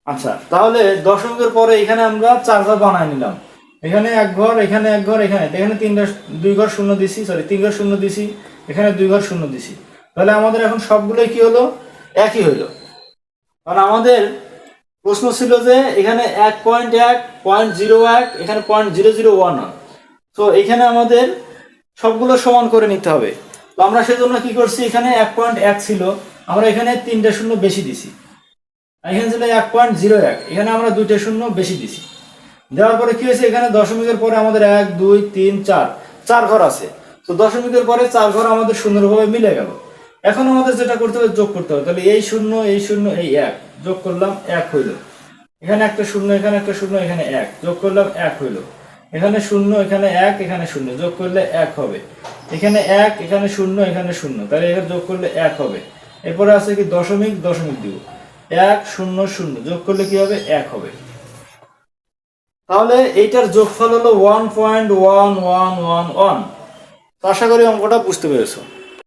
আচ্ছা, তাহলে দশমিকের পরে এখানে আমরা 4 ঘর বানায় নিলাম। এখানে 1 ঘর, এখানে 1 ঘর, এখানে এখানে 2 ঘর শূন্য দিছি, সরি 3 ঘর শূন্য দিছি, এখানে 2 ঘর শূন্য দিছি। তাহলে আমাদের এখন সবগুলোই কি হলো, একই হইলো। কারণ আমাদের প্রশ্ন ছিল যে এখানে 1.1, 0.01, এখানে 0.001। তো এখানে আমাদের সবগুলো সমান করে নিতে হবে। তো আমরা সেজন্য কি করছি, এখানে 1.1 ছিল, আমরা এখানে 3টে শূন্য বেশি দিছি। এখানে ছিল 1.01, এখানে আমরা 2টে শূন্য বেশি দিছি। দেওয়ার পরে কি হয়েছে, এখানে দশমিকের পরে আমাদের 1, 2, 3, 4 4 ঘর আছে। তো দশমিকের পরে 4 ঘর আমাদের সুন্দরভাবে মিলে গেল। এখন আমাদের যেটা করতে হবে, যোগ করতে হবে। তাহলে এই শূন্য, এই শূন্য, এই 1 যোগ করলাম, 1 হইল। এখানে একটা শূন্য, এখানে একটা শূন্য, এখানে 1 যোগ করলাম, 1 হইল। এখানে শূন্য, এখানে 1, এখানে শূন্য, যোগ করলে 1 হবে। এখানে 1, এখানে শূন্য, এখানে শূন্য, তাহলে এখানে যোগ করলে 1 হবে। এরপরে আছে কি দশমিক, দশমিক দিব, 1, 0, 0 যোগ করলে কি হবে, 1 হবে। তাহলে এইটার যোগফল হলো 1.1111। তো আশা করি অঙ্কটা বুঝতে পেরেছো।